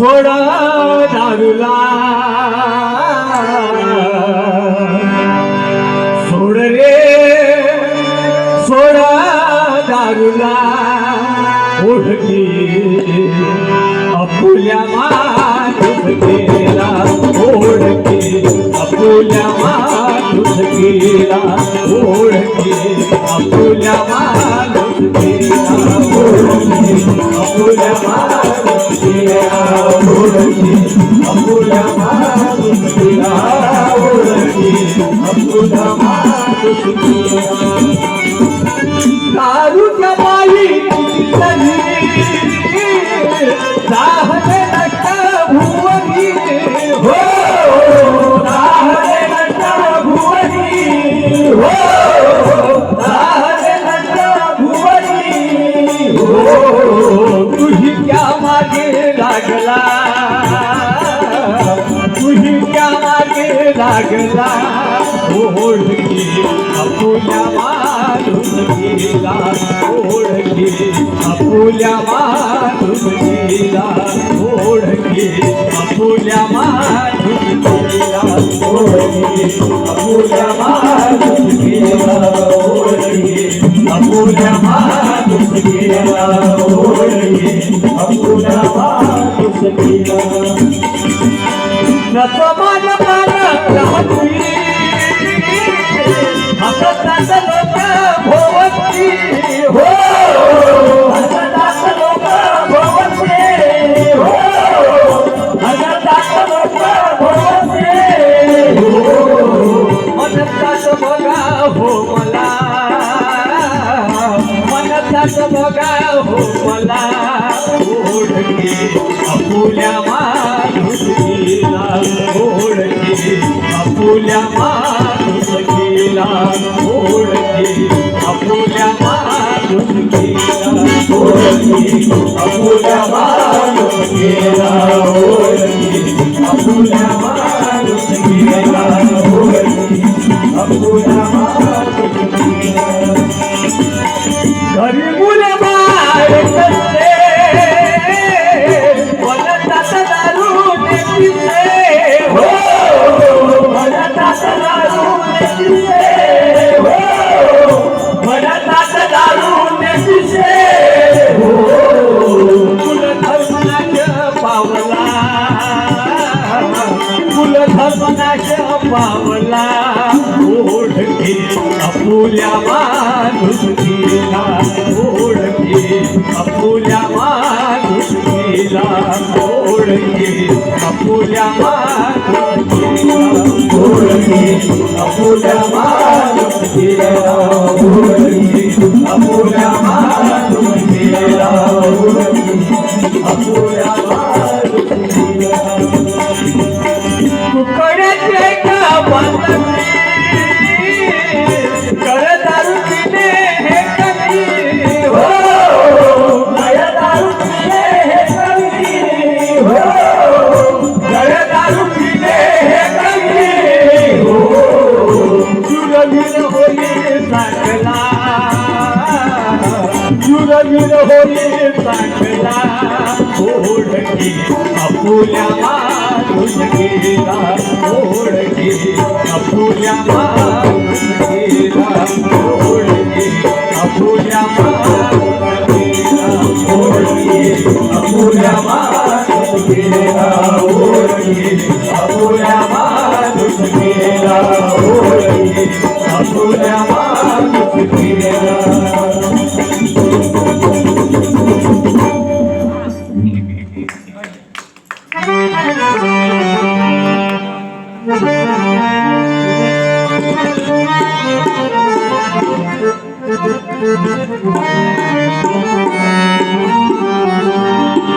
सोडा दारूला सोड रे सोडा दारूला ओढकी आपुल्या माणूस गेला ओढकी आपुल्या माणूस गेला ओढकी आपुल्या माणूस गेला ओढकी आपुल्या माणूस गेला ओढकी आपुल्या माणूस गेला ओढकी आपुल्या माणूस गेला दारूच्या बाई राहले नट भुवनी हो राहले नट भुवनी हो राहले नट भुवनी हो तुझी क्या मागे लागला तुझी क्या मागे लागला ओढकी आपुल्या माणूस गेला ओढकी आपुल्या माणूस गेला ओढकी आपुल्या माणूस गेला ओढकी आपुल्या माणूस गेला ओढकी आपुल्या माणूस गेला ओढकी आपुल्या माणूस गेला नसमान राहती हसतात लोक भोवती हो हसतात लोक भोवती हो हसतात लोक भोवती हो मनतात बघा हो मला मनतात बघा हो मला ओढकी आपुल्या माणूस गेला ओढकी आपुल्या माणूस गेला ओढकी आपुल्या माणूस गेला ओढकी आपुल्या माणूस गेला ओढकी आपुल्या माणूस गेला ओढकी आपुल्या माणूस गेला घरी मुले बाळ करते वनतात दारू नेते हो वनतात दारू नेते हो वनतात दारू नेते हो कुलधर्मनाश पावला कुलधर्मनाश पावला ओढकी आपुल्या माणूस गेला ओढकी आपुल्या माणूस गेला ओढकी आपुल्या माणूस गेला ओढकी आपुल्या माणूस गेला ओढकी आपुल्या माणूस गेला ओढकी आपुल्या माणूस गेला तुकड्याचे का बांधली कर दारू पिणे हे कमी हो कर दारू पिणे हे कमी हो कर दारू पिणे हे कमी हो जुरवीर होई चांगला जुरवीर होई चांगला ओढकी आपुल्या माणूस गेला ओढकी आपुल्या माणूस गेला ओढकी आपुल्या माणूस गेला ओढकी आपुल्या माणूस गेला ओढकी आपुल्या माणूस गेला ओढकी आपुल्या माणूस गेला